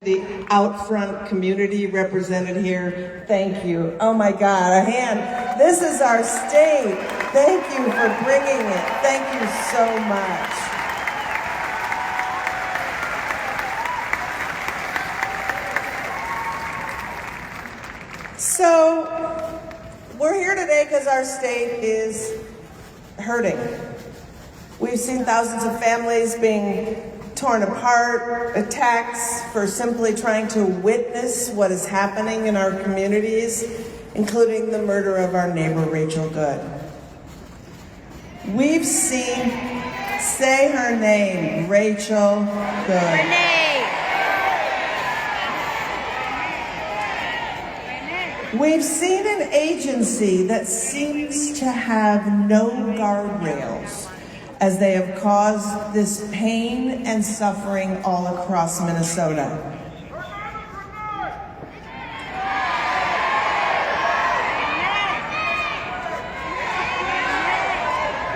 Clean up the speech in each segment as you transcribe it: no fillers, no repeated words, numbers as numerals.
The out front community represented here, thank you. Oh my God, a hand. This is our state. Thank you for bringing it. Thank you so much. So, we're here today because our state is hurting. We've seen thousands of families being torn apart, attacks for simply trying to witness what is happening in our communities, including the murder of our neighbor, Rachel Goode. We've seen, say her name, Rachel Goode. We've seen an agency that seems to have no guardrails as they have caused this pain and suffering all across Minnesota.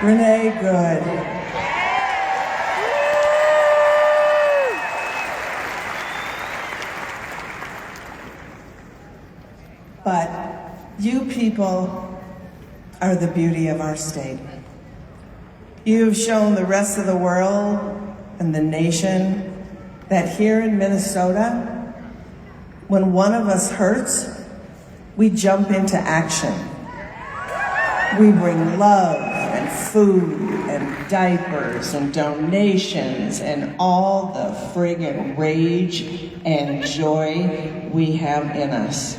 Renee Goode. But you people are the beauty of our state. You've shown the rest of the world and the nation that here in Minnesota, when one of us hurts, we jump into action. We bring love and food and diapers and donations and all the friggin' rage and joy we have in us.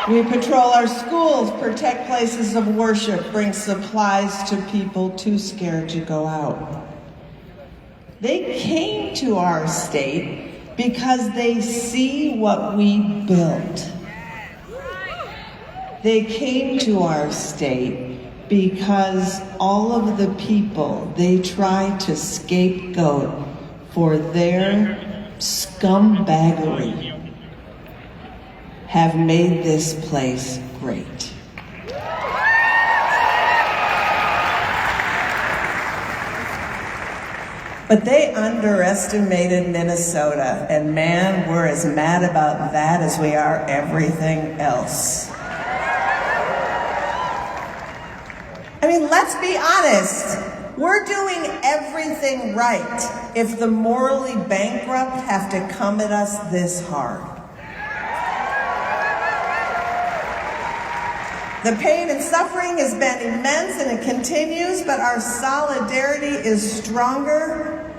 We patrol our schools, protect places of worship, bring supplies to people too scared to go out. They came to our state because they see what we built. They came to our state because all of the people they try to scapegoat for their scumbaggery have made this place great. But they underestimated Minnesota, and man, we're as mad about that as we are everything else. I mean, let's be honest. We're doing everything right if the morally bankrupt have to come at us this hard. The pain and suffering has been immense and it continues, but our solidarity is stronger.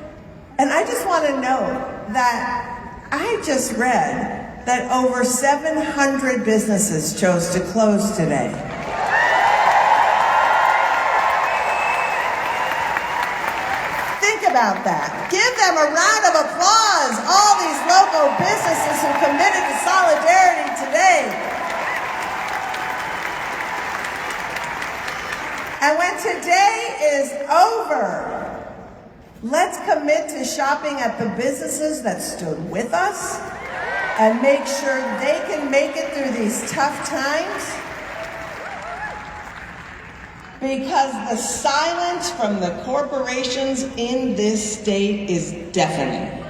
And I just want to note that I just read that over 700 businesses chose to close today. Think about that. Give them a round of applause, all these local businesses who committed to solidarity today. And when today is over, let's commit to shopping at the businesses that stood with us and make sure they can make it through these tough times. Because the silence from the corporations in this state is deafening.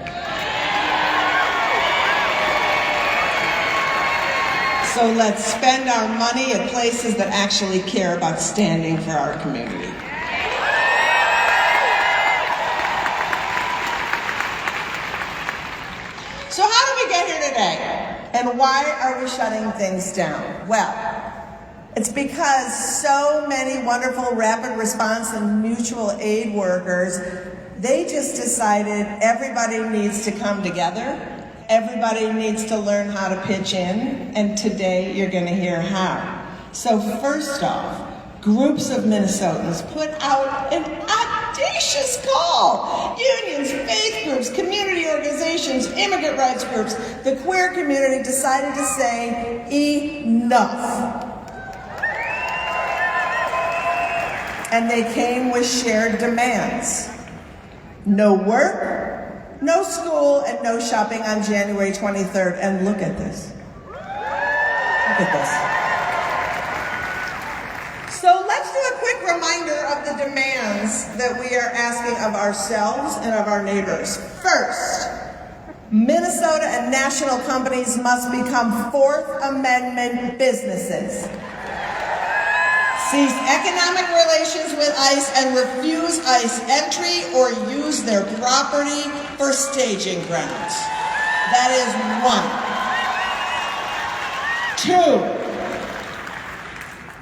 So let's spend our money at places that actually care about standing for our community. So how did we get here today? And why are we shutting things down? Well, it's because so many wonderful rapid response and mutual aid workers, they just decided everybody needs to come together. Everybody needs to learn how to pitch in, and today you're going to hear how. So first off, groups of Minnesotans put out an audacious call. Unions, faith groups, community organizations, immigrant rights groups, the queer community decided to say enough. And they came with shared demands. No work, no school, and no shopping on January 23rd. And look at this. Look at this. So let's do a quick reminder of the demands that we are asking of ourselves and of our neighbors. First, Minnesota and national companies must become Fourth Amendment businesses, cease economic relations with ICE, and refuse ICE entry or use their property for staging grounds. That is one.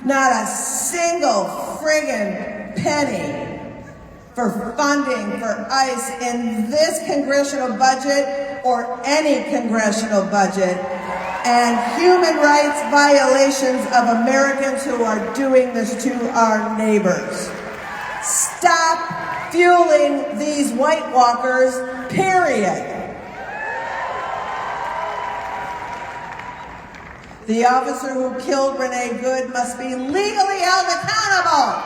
2, not a single friggin' penny for funding for ICE in this congressional budget or any congressional budget, and human rights violations of Americans who are doing this to our neighbors. Stop fueling these White Walkers, period. The officer who killed Renee Good must be legally held accountable.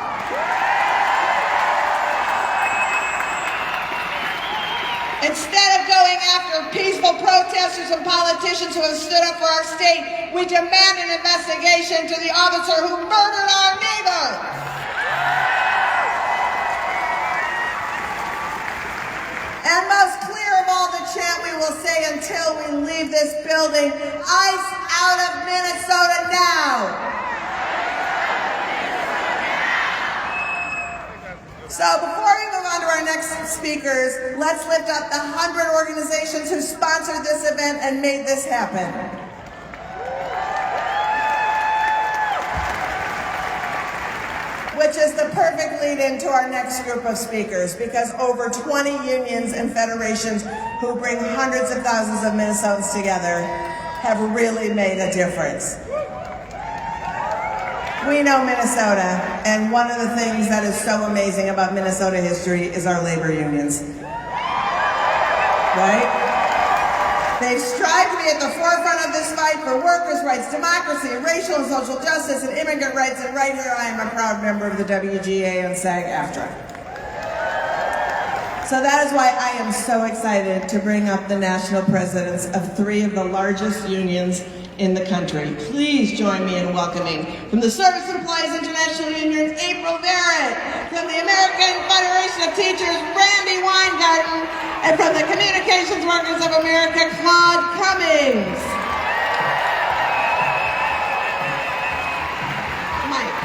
Instead of going after peaceful protesters and politicians who have stood up for our state, we demand an investigation to the officer who murdered our neighbor. And most clear of all, the chant we will say until we leave this building: ICE out of Minnesota now. So before we move on to our next speakers, let's lift up the 100 organizations who sponsored this event and made this happen. Which is the perfect lead-in to our next group of speakers, because over 20 unions and federations who bring hundreds of thousands of Minnesotans together have really made a difference. We know Minnesota, and one of the things that is so amazing about Minnesota history is our labor unions. Right? They've strived to be at the forefront of this fight for workers' rights, democracy, racial and social justice, and immigrant rights, and right here I am a proud member of the WGA and SAG-AFTRA. So that is why I am so excited to bring up the national presidents of 3 of the largest unions in the country. Please join me in welcoming, from the Service Employees International Union, April Barrett; from the American Federation of Teachers, Brandy Weingarten; and from the Communications Workers of America, Claude Cummings. Mike,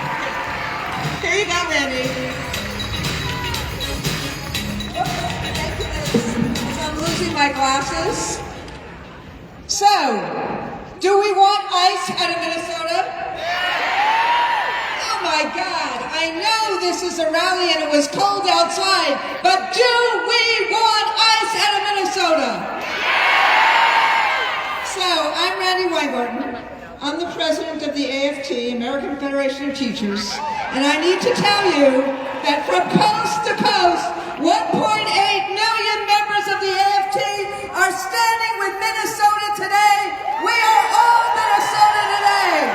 here you go, Randy. I'm losing my glasses. So, do we want ICE out of Minnesota? Oh my God, I know this is a rally and it was cold outside, but do we want ICE out of Minnesota? So, I'm Randy Weingarten. I'm the president of the AFT, American Federation of Teachers, and I need to tell you that from coast to coast, 1.8 million members of the AFT are standing with Minnesota today. We are all Minnesota today.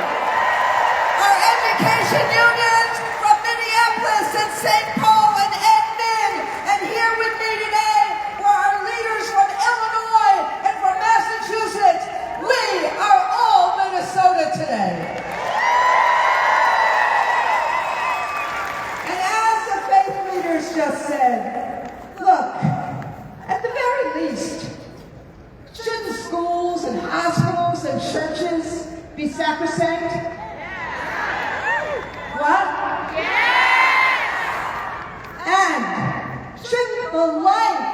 Our education unions from Minneapolis and St. Paul and Edmond, and here with me today were our leaders from Illinois and from Massachusetts. We are all Minnesota today. And as the faith leaders just said, look, at the very least, shouldn't schools and hospitals and churches be sacrosanct? What? And shouldn't the life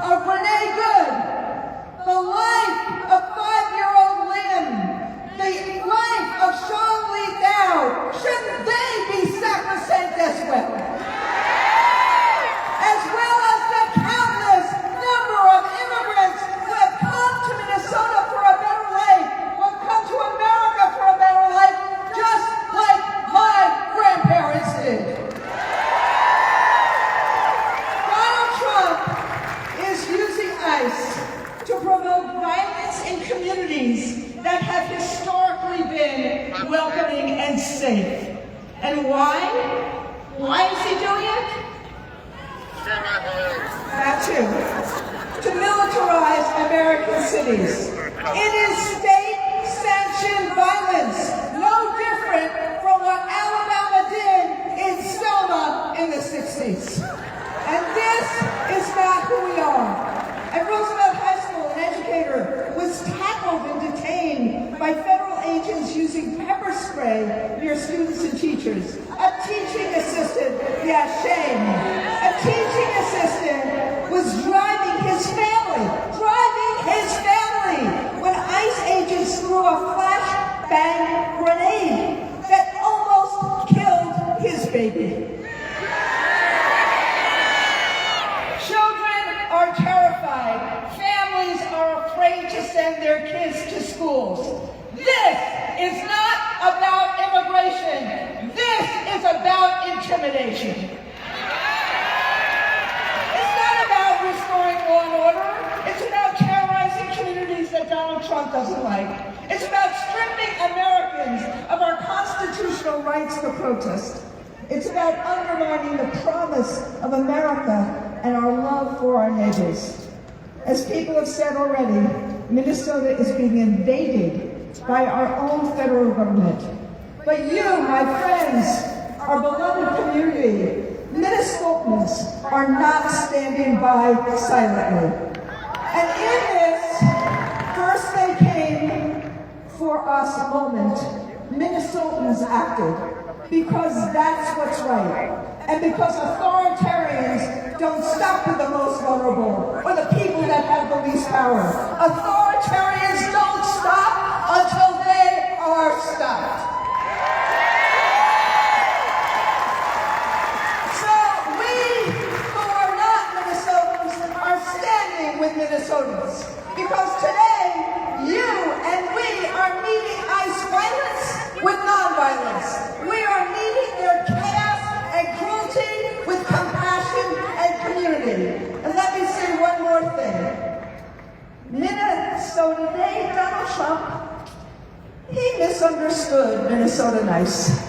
of Renee Good, the life of 5-year-old Lynn, the life of Sean Lee Dow, shouldn't they be sacrosanct as well? As well as the countless number of immigrants who have come to Minnesota for a better life, who have come to America for a better life, just like my grandparents did. Donald Trump is using ICE to promote violence in communities that have historically been welcoming and safe. And why? Why is he doing it? That too. To militarize American cities. It is state-sanctioned violence, no different from what Alabama did in Selma in the 60s. And this is not who we are. At Roosevelt High School, an education by federal agents using pepper spray near students and teachers. A teaching assistant, yeah, shame. A teaching assistant was driving his family when ICE agents threw a flashbang grenade that almost killed his baby. Children are terrified. Families are afraid to send their kids to schools. This is not about immigration. This is about intimidation. It's not about restoring law and order. It's about terrorizing communities that Donald Trump doesn't like. It's about stripping Americans of our constitutional rights to protest. It's about undermining the promise of America and our love for our neighbors. As people have said already, Minnesota is being invaded by our own federal government. But you, my friends, our beloved community, Minnesotans are not standing by silently. And in this, first they came for us moment, Minnesotans acted because that's what's right. And because authoritarians don't stop with the most vulnerable or the people that have the least power. Authoritarians don't stop until they are stopped. So we who are not Minnesotans are standing with Minnesotans. Because today, you and we are meeting ICE violence with nonviolence. We are meeting their chaos and cruelty with compassion and community. And let me say one more thing. Minnesota, Donald Trump, he misunderstood Minnesota nice.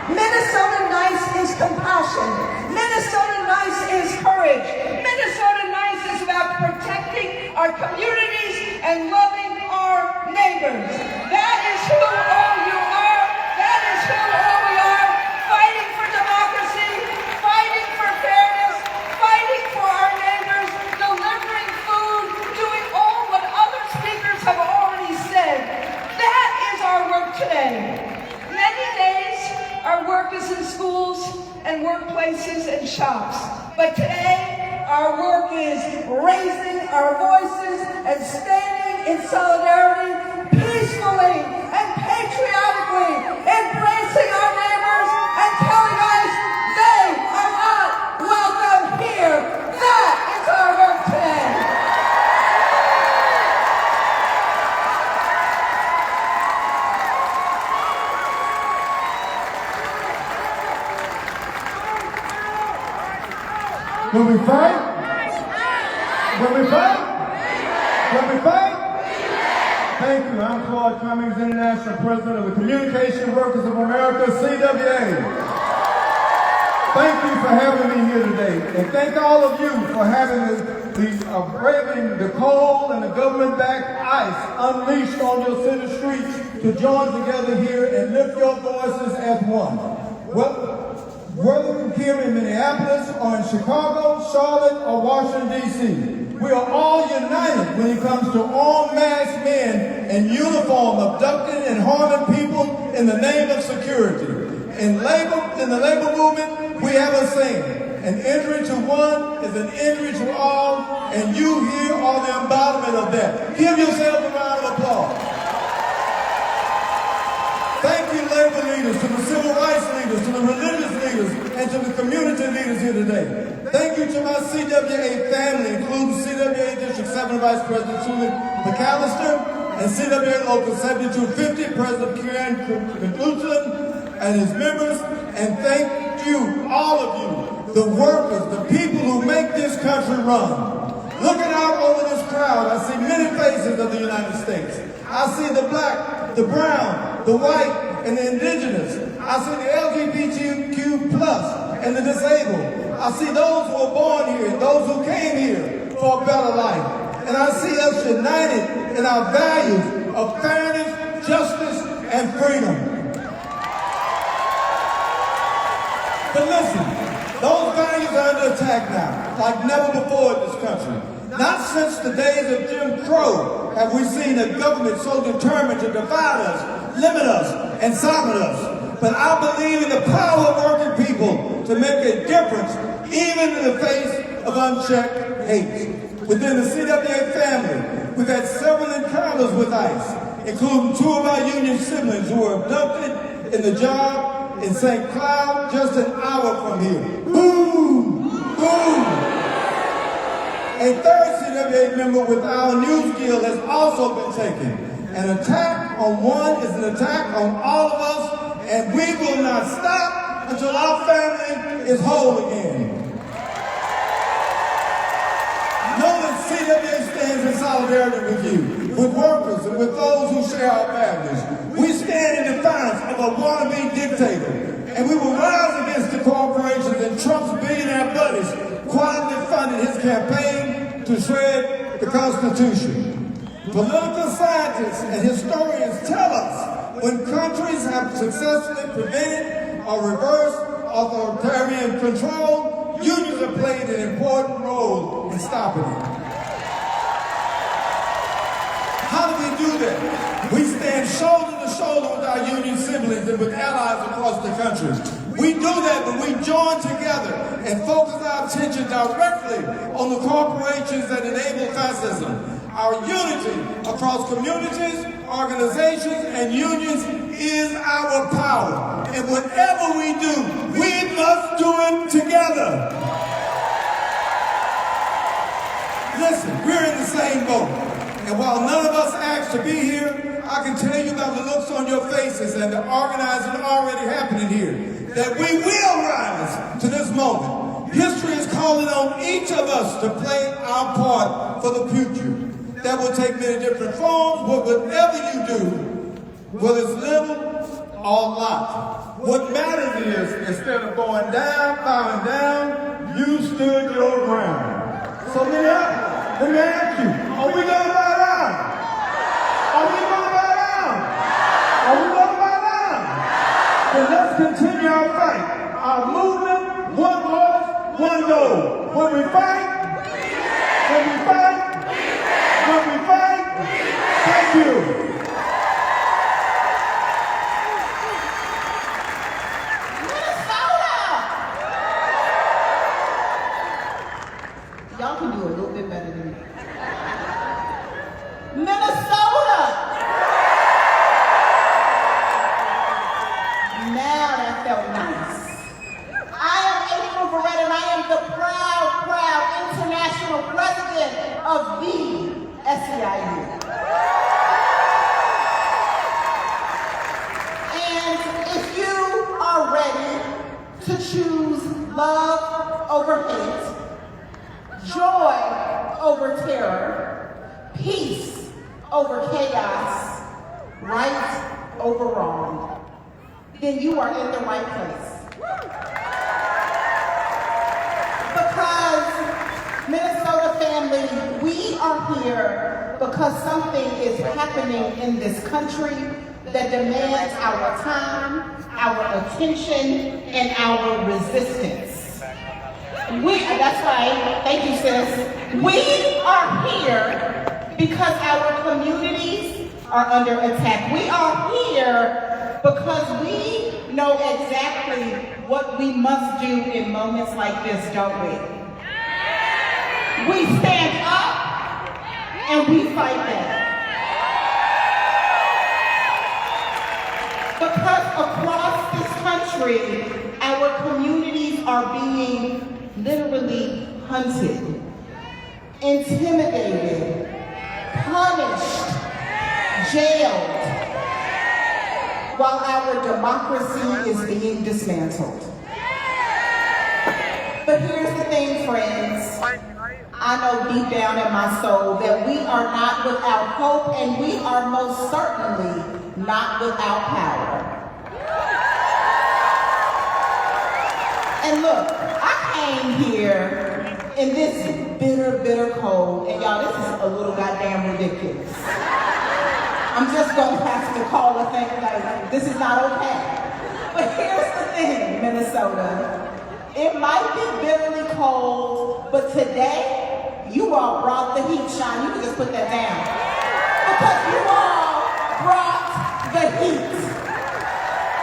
Minnesota nice is compassion. Minnesota nice is courage. Minnesota nice is about protecting our communities and loving our neighbors. That is who all you are. That is who all we are. Fighting for democracy, fighting for fairness, fighting for our neighbors, delivering food, doing all what other speakers have already said. That is our work today. Many days our work is in schools and workplaces and shops. But today our work is raising our voices and standing in solidarity, peacefully and patriotically, embracing our neighbors and telling us they are not welcome here. That is our work today. Will we fight? Will we fight? Will we fight? Thank you. I'm Claude Cummings, International President of the Communication Workers of America, CWA. Thank you for having me here today. And thank all of you for having braving the cold and the government-backed ICE unleashed on your city streets to join together here and lift your voices as one. Whether here in Minneapolis or in Chicago, Charlotte, or Washington, D.C., we are all united when it comes to armed masked men in uniform abducting and harming people in the name of security. In the labor movement, we have a saying, an injury to one is an injury to all, and you here are the embodiment of that. Give yourself a round of applause. Thank you, labor leaders, to the civil rights leaders, to the religious leaders, and to the community leaders here today. Thank you to my CWA family, including CWA District 7 Vice President Julie McAllister and CWA Local 7250 President Kieran Kudluchin and his members. And thank you, all of you, the workers, the people who make this country run. Looking out over this crowd, I see many faces of the United States. I see the black, the brown, the white, and the indigenous. I see the LGBTQ+ and the disabled. I see those who were born here and those who came here for a better life. And I see us united in our values of fairness, justice, and freedom. But listen, those values are under attack now, like never before in this country. Not since the days of Jim Crow have we seen a government so determined to divide us, limit us, and silence us. But I believe in the power of working people to make a difference, even in the face of unchecked hate. Within the CWA family, we've had several encounters with ICE, including 2 of our union siblings who were abducted in the job in St. Cloud just an hour from here. Boom! Boom! A third CWA member with our News Guild has also been taken. An attack on one is an attack on all of us, and we will not stop until our family is whole again. Know that CWA stands in solidarity with you, with workers, and with those who share our values. We stand in defiance of a wannabe dictator, and we will rise against the corporations and Trump's billionaire buddies quietly funding his campaign to shred the Constitution. Political scientists and historians tell us when countries have successfully prevented or reversed authoritarian control, unions have played an important role in stopping it. How do we do that? We stand shoulder to shoulder with our union siblings and with allies across the country. We do that when we join together and focus our attention directly on the corporations that enable fascism. Our unity across communities, organizations, and unions is our power. And whatever we do, we must do it together. Listen, we're in the same boat. And while none of us asked to be here, I can tell you about the looks on your faces and the organizing already happening here, that we will rise to this moment. History is calling on each of us to play our part for the future. That will take many different forms, but whatever you do, whether it's little or lot, what matters is, instead of going down, bowing down, you stood your ground. So let me ask you, are we going to bow down? Are we going to bow down? Are we going to bow down? Then let's continue our fight. Our movement, one voice, one goal. When we fight, thank you. Y'all can do a little bit better than me. Minnesota! Now that felt nice. I am April Verrett, and I am the proud international president of the SEIU. And if you are ready to choose love over hate, joy over terror, peace over chaos, right over wrong, then you are in the right place. Because, Minnesota family, we are here because something is happening in this country that demands our time, our attention, and our resistance. That's right, thank you sis. We are here because our communities are under attack. We are here because we know exactly what we must do in moments like this, don't we? We stand up and we fight back. Because across this country, our communities are being literally hunted, intimidated, punished, jailed, while our democracy is being dismantled. But here's the thing, friends. I know deep down in my soul that we are not without hope, and we are most certainly not without power. And look, I came here in this bitter cold, and y'all, this is a little goddamn ridiculous. I'm just gonna have to call a thing like, this is not okay. But here's the thing, Minnesota. It might be bitterly cold, but today, you all brought the heat, Sean. You can just put that down. Because you all brought the heat.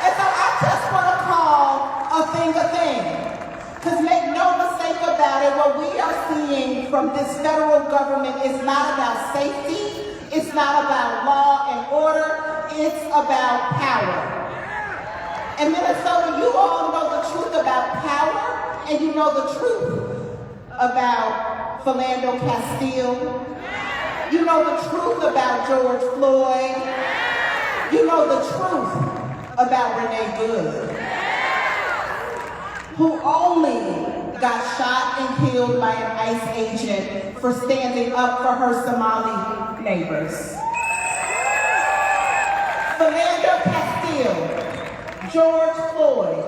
And so I just want to call a thing. Because make no mistake about it, what we are seeing from this federal government is not about safety. It's not about law and order. It's about power. In Minnesota, you all know the truth about power, and you know the truth about Philando Castile. You know the truth about George Floyd. You know the truth about Renee Good, who only got shot and killed by an ICE agent for standing up for her Somali neighbors. Philando Castile, George Floyd,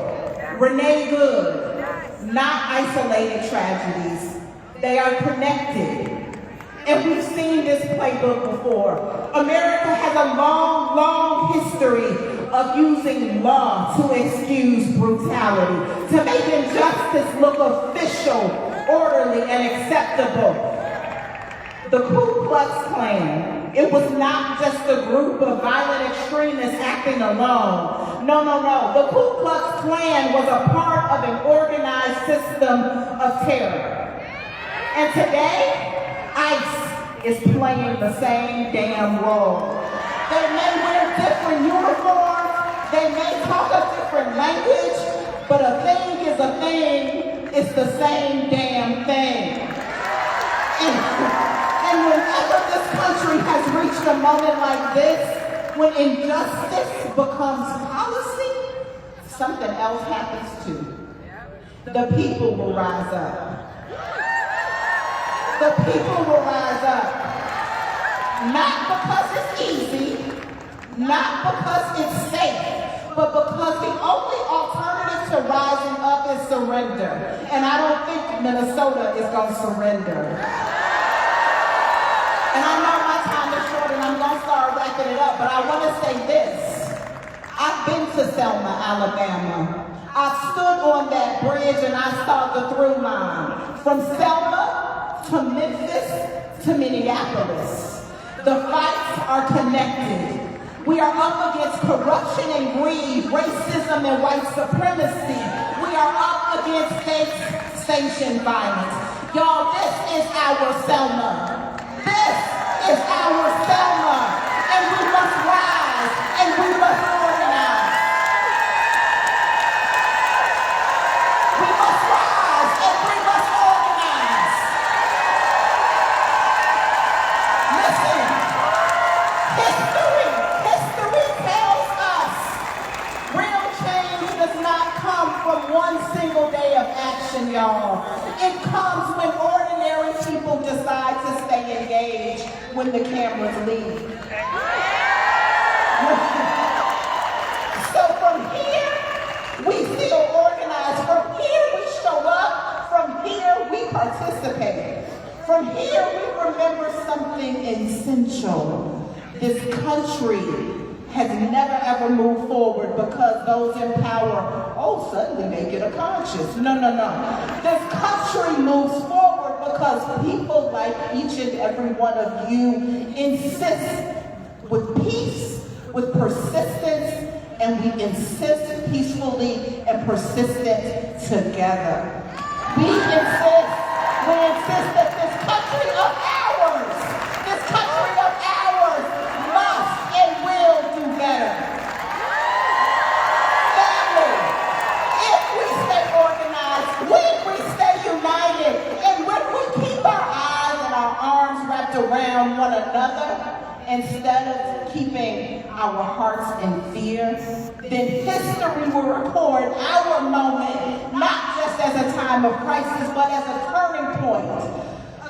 Renee Good, not isolated tragedies. They are connected. And we've seen this playbook before. America has a long history of using law to excuse brutality, to make injustice look official, orderly, and acceptable. The Ku Klux Klan, it was not just a group of violent extremists acting alone. No. The Ku Klux Klan was a part of an organized system of terror. And today, ICE is playing the same damn role. They may wear different uniforms, they may talk a different language, but a thing is a thing, it's the same damn thing. And whenever this country has reached a moment like this, when injustice becomes policy, something else happens too. The people will rise up. The people will rise up. Not because it's easy, not because it's safe, but because the only alternative to rising up is surrender. And I don't think Minnesota is going to surrender. And I know my time is short and I'm going to start wrapping it up, but I want to say this. I've been to Selma, Alabama. I stood on that bridge and I saw the through line. From Selma to Memphis to Minneapolis. The fights are connected. We are up against corruption and greed, racism and white supremacy. We are up against state-sanctioned violence. Y'all, this is our Selma. This is our Selma. And we must rise and we must organize. We must rise and we must organize. Listen, history tells us real change does not come from one single day of action, y'all. It comes when ordinary people decide to stay engaged when the cameras leave. So from here, we still organize. From here, we show up. From here, we participate. From here, we remember something essential. This country has never ever moved forward because those in power, suddenly make it a conscience. No. This country moves forward because people like each and every one of you insist with peace, with persistence, and we insist peacefully and persistent together. We insist that this country of ours must and will do better. Family, if we stay organized, when we stay united, and when we keep our eyes and our arms wrapped around one another, instead of keeping our hearts in fear, then history will record our moment, not just as a time of crisis, but as a turning point.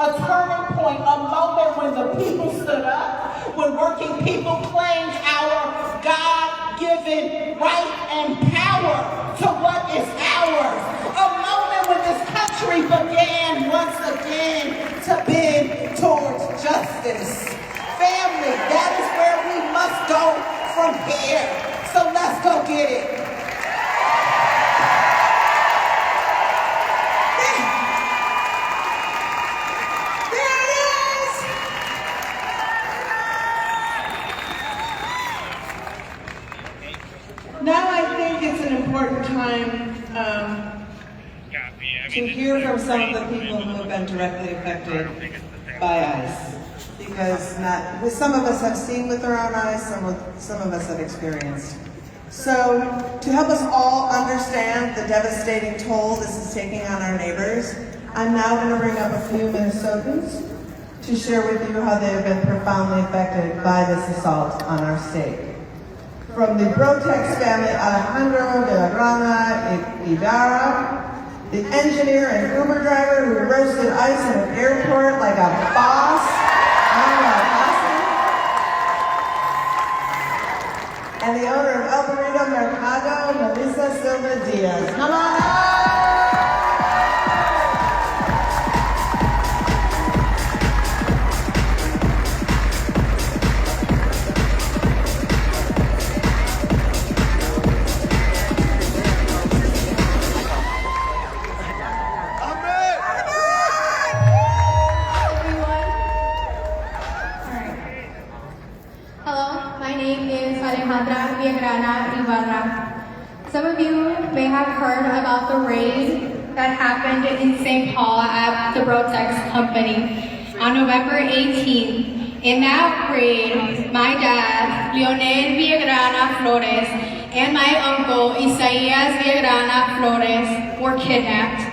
A turning point, a moment when the people stood up, when working people claimed our God-given right and power to what is ours. A moment when this country began once again to bend towards justice. Family, that is where we must go from here. So let's go get it. There to hear from some of the people who have been directly affected by ICE. Because some of us have seen with our own eyes, some of us have experienced. So, to help us all understand the devastating toll this is taking on our neighbors, I'm now going to bring up a few Minnesotans to share with you how they have been profoundly affected by this assault on our state. From the Brotex family, Alejandro Villagrana Ibarra, the engineer and Uber driver who roasted ICE in an airport like a boss, and the owner of El Burrito Mercado, Melissa Silva Diaz. Come on up! Alejandra Villagrana Ibarra. Some of you may have heard about the raid that happened in St. Paul at the Brotex Company on November 18th. In that raid, my dad, Leonel Villagrana Flores, and my uncle, Isaías Villagrana Flores, were kidnapped.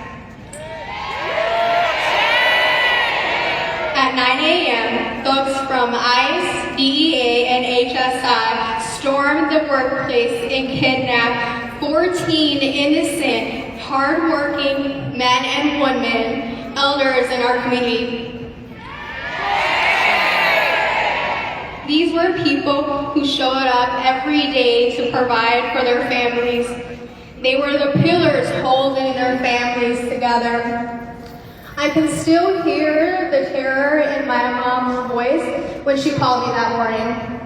At 9 a.m., thugs from ICE, DEA, and HSI stormed the workplace and kidnapped 14 innocent, hard-working men and women, elders in our community. These were people who showed up every day to provide for their families. They were the pillars holding their families together. I can still hear the terror in my mom's voice when she called me that morning.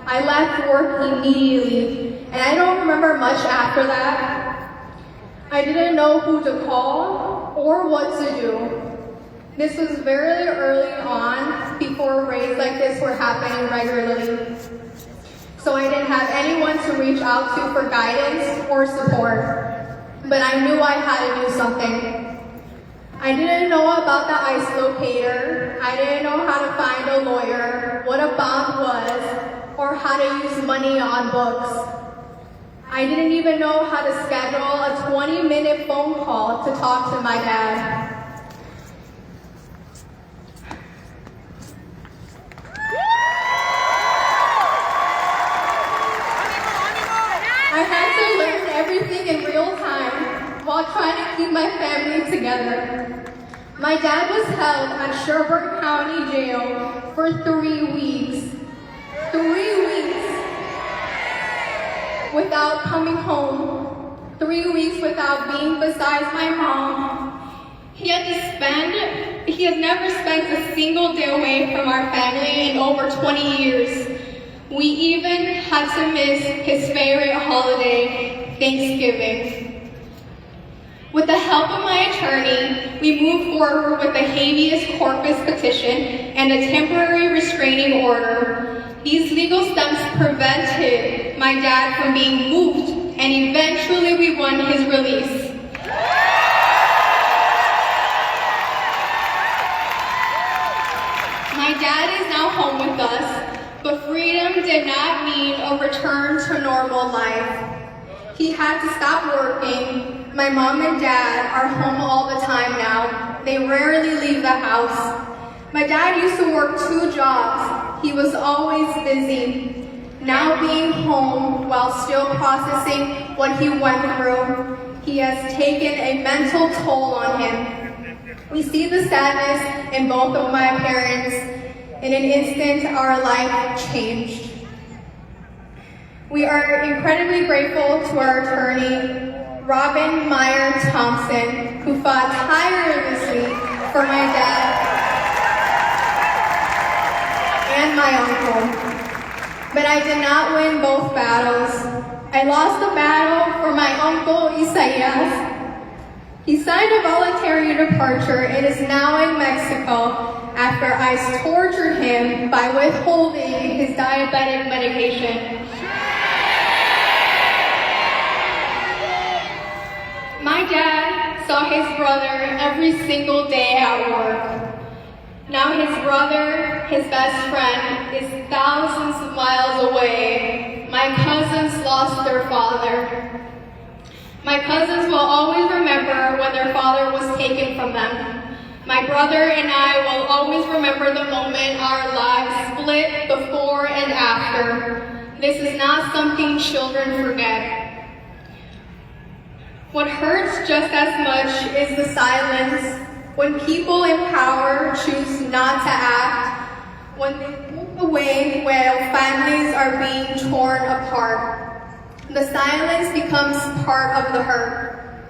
I left work immediately, and I don't remember much after that. I didn't know who to call or what to do. This was very early on, before raids like this were happening regularly. So I didn't have anyone to reach out to for guidance or support. But I knew I had to do something. I didn't know about the ICE locator. I didn't know how to find a lawyer, what a bond was, or how to use money on books. I didn't even know how to schedule a 20-minute phone call to talk to my dad. I had to learn everything in real time while trying to keep my family together. My dad was held at Sherburne County Jail for 3 weeks. 3 weeks without coming home. 3 weeks without being beside my mom. He has never spent a single day away from our family in over 20 years. We even had to miss his favorite holiday, Thanksgiving. With the help of my attorney, we moved forward with a habeas corpus petition and a temporary restraining order. These legal steps prevented my dad from being moved, and eventually we won his release. My dad is now home with us, but freedom did not mean a return to normal life. He had to stop working. My mom and dad are home all the time now. They rarely leave the house. My dad used to work 2 jobs. He was always busy. Now being home while still processing what he went through, he has taken a mental toll on him. We see the sadness in both of my parents. In an instant, our life changed. We are incredibly grateful to our attorney, Robin Meyer Thompson, who fought tirelessly for my dad and my uncle. But I did not win both battles. I lost the battle for my uncle, Isaías. He signed a voluntary departure and is now in Mexico after ICE tortured him by withholding his diabetic medication. My dad saw his brother every single day at work. Now his brother, his best friend, is thousands of miles away. My cousins lost their father. My cousins will always remember when their father was taken from them. My brother and I will always remember the moment our lives split before and after. This is not something children forget. What hurts just as much is the silence. When people in power choose not to act, when they move away while families are being torn apart, the silence becomes part of the hurt.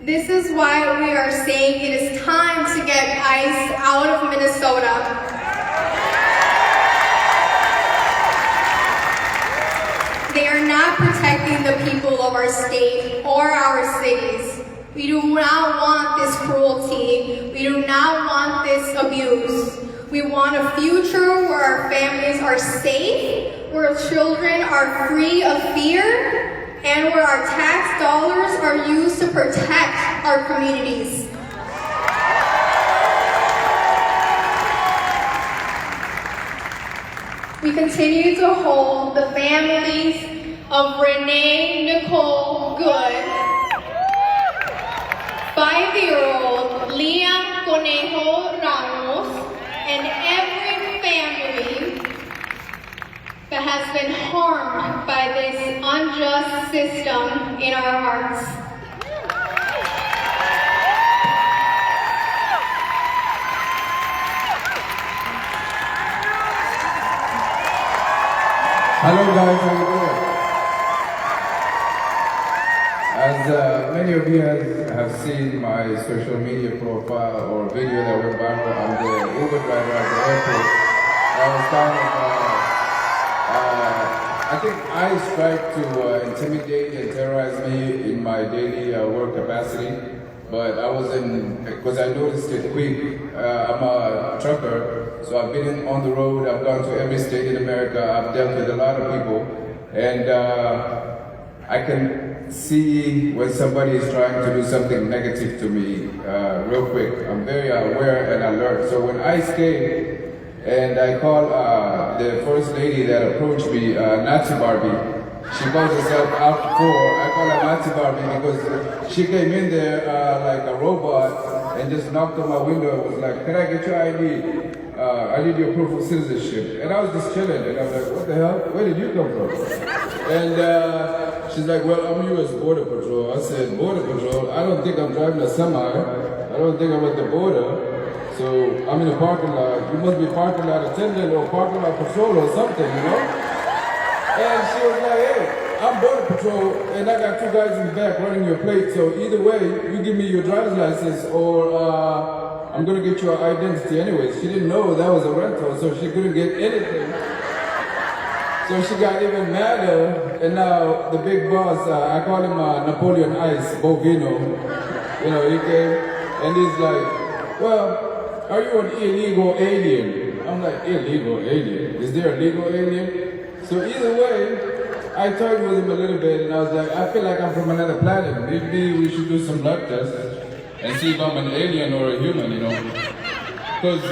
This is why we are saying it is time to get ICE out of Minnesota. They are not protecting the people of our state or our cities. We do not want this cruelty. We do not want this abuse. We want a future where our families are safe, where children are free of fear, and where our tax dollars are used to protect our communities. We continue to hold the families of Renee Nicole Good, 5-year-old Liam Conejo Ramos, and every family that has been harmed by this unjust system in our hearts. Hello guys, how you doing? As many of you have seen my social media profile or video that went viral, I'm the Uber driver at the airport. I was I think ICE tried to intimidate and terrorize me in my daily work capacity, but I wasn't, because I noticed it quick. I'm a trucker, so I've been on the road, I've gone to every state in America, I've dealt with a lot of people, and I can see when somebody is trying to do something negative to me real quick. I'm very aware and alert. So when ICE came, and I called the first lady that approached me, Nazi Barbie. She calls herself Alpha 4. I call her Nazi Barbie because she came in there like a robot and just knocked on my window and was like, "Can I get your ID? I need your proof of citizenship." And I was just chilling and I was like, "What the hell? Where did you come from?" And she's like, "Well, I'm U.S. Border Patrol." I said, "Border Patrol? I don't think I'm driving a semi. I don't think I'm at the border. So I'm in a parking lot. You must be parking lot attendant or parking lot patrol or something, you know?" And she was like, "Hey, I'm Border Patrol and I got two guys in the back running your plate. So either way, you give me your driver's license or I'm gonna get your identity anyways." She didn't know that was a rental, so she couldn't get anything. So she got even madder, and now the big boss, I call him Napoleon Ice, Bovino. You know, he came and he's like, "Well, are you an illegal alien?" I'm like, "Illegal alien? Is there a legal alien?" So either way, I toyed with him a little bit and I was like, "I feel like I'm from another planet. Maybe we should do some blood tests and see if I'm an alien or a human, you know?" Because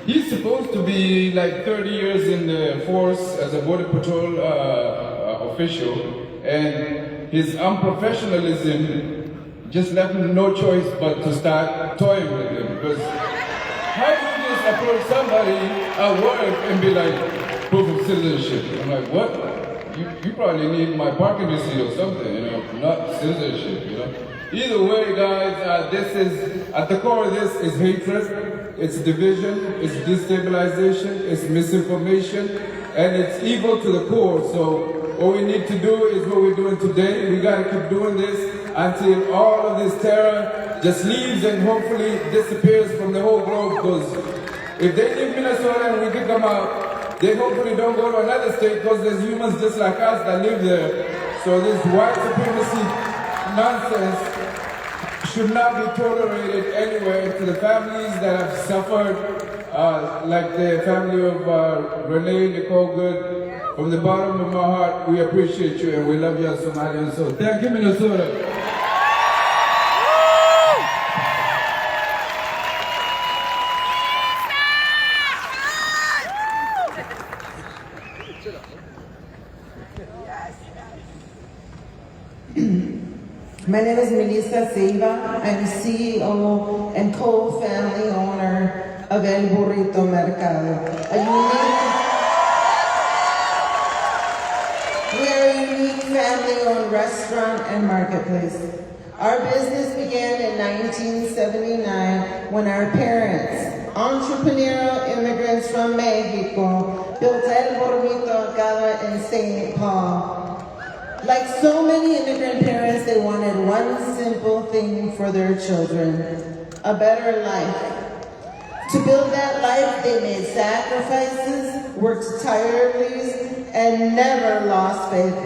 he's supposed to be like 30 years in the force as a Border Patrol official, and his unprofessionalism just left me no choice but to start toying with him. Because how do you just approach somebody at work and be like, "Proof of citizenship"? I'm like, "What? You probably need my parking receipt or something, you know, not citizenship, you know?" Either way, guys, this is, at the core of this is hatred, it's division, it's destabilization, it's misinformation, and it's evil to the core. So what we need to do is what we're doing today. We gotta keep doing this until all of this terror just leaves and hopefully disappears from the whole globe. Because if they leave Minnesota and we kick them out, they hopefully don't go to another state because there's humans just like us that live there. So this white supremacy nonsense should not be tolerated anywhere. To the families that have suffered, like the family of Renee Nicole Good, from the bottom of my heart, we appreciate you and we love you as Somalians. So thank you, Minnesota. My name is Melissa Silva. I'm CEO and co-family owner of El Burrito Mercado, we are a unique family-owned restaurant and marketplace. Our business began in 1979 when our parents, entrepreneurial immigrants from Mexico, built El Burrito Mercado in St. Paul. Like so many immigrant parents, they wanted one simple thing for their children: a better life. To build that life, they made sacrifices, worked tirelessly, and never lost faith.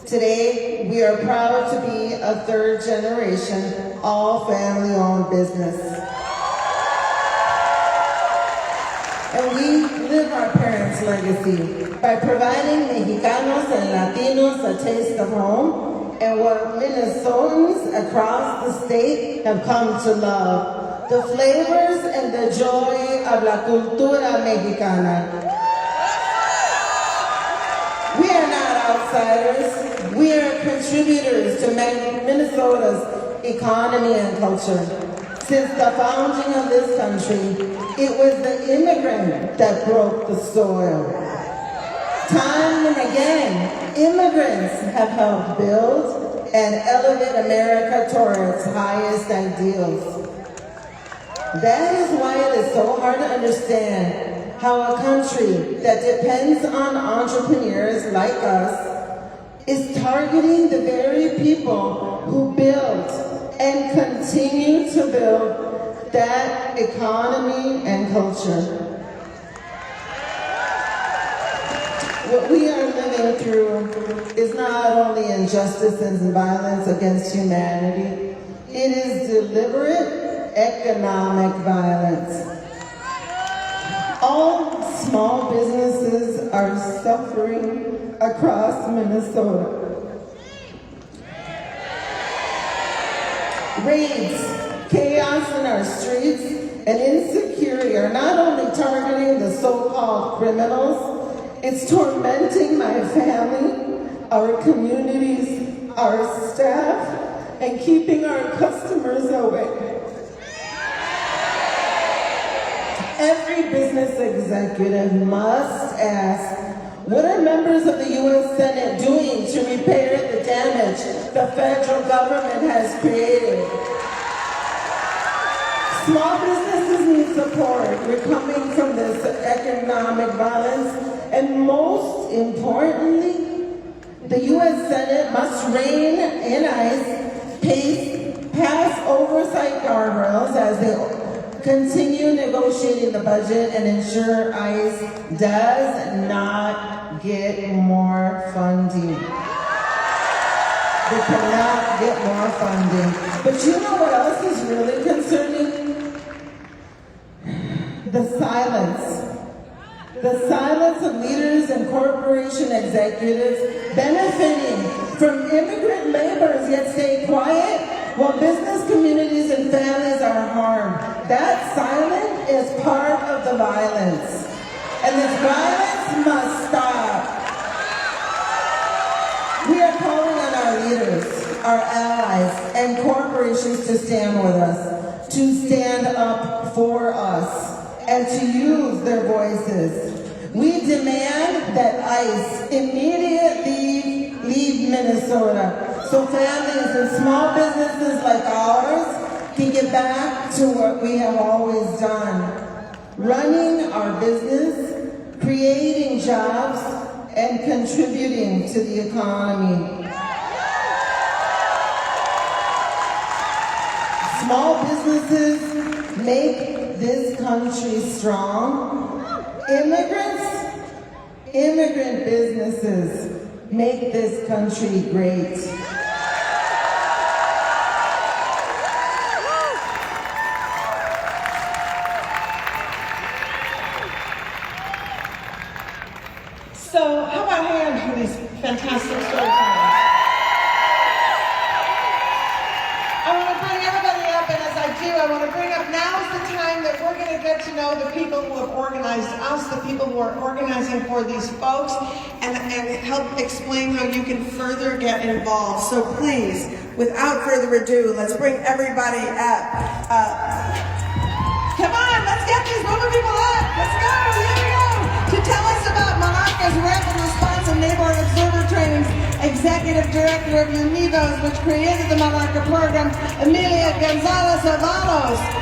Today, we are proud to be a third generation, all family-owned business. And we live our parents' legacy by providing Mexicanos and Latinos a taste of home and what Minnesotans across the state have come to love: the flavors and the joy of la cultura mexicana. We are not outsiders. We are contributors to Minnesota's economy and culture. Since the founding of this country, it was the immigrant that broke the soil. Time and again, immigrants have helped build and elevate America toward its highest ideals. That is why it is so hard to understand how a country that depends on entrepreneurs like us is targeting the very people who built and continue to build that economy and culture. What we are living through is not only injustice and violence against humanity, it is deliberate economic violence. All small businesses are suffering across Minnesota. Raids, chaos in our streets, and insecurity are not only targeting the so-called criminals, it's tormenting my family, our communities, our staff, and keeping our customers away. Every business executive must ask, what are members of the U.S. Senate doing to repair the damage the federal government has created? Small businesses need support. We're coming from this economic violence, and most importantly, the U.S. Senate must rein in ICE, pass oversight guardrails as they continue negotiating the budget and ensure ICE does not get more funding. They cannot get more funding. But you know what else is really concerning? The silence. The silence of leaders and corporation executives benefiting from immigrant laborers yet stay quiet while business communities and families are harmed. That silence is part of the violence. And this violence must stop. We are calling on our leaders, our allies, and corporations to stand with us, to stand up for us, and to use their voices. We demand that ICE immediately leave Minnesota so families and small businesses like ours can get back to what we have always done: running our business, creating jobs, and contributing to the economy. Small businesses make this country strong. Immigrant businesses make this country great. So, how about hands for these fantastic storytellers? I want to bring everybody up, and as I do, I want to bring up now is the time that we're going to get to know the people who have organized us, the people who are organizing for these folks, and help explain how you can further get involved. So please, without further ado, let's bring everybody up. Come on, let's get these moving people up. Let's go, here we go. To tell us about Monarca's Rapid Response and Neighborhood Observer Trainings, Executive Director of UNIVOS, which created the Monarca program, Emilia Gonzalez Avalos.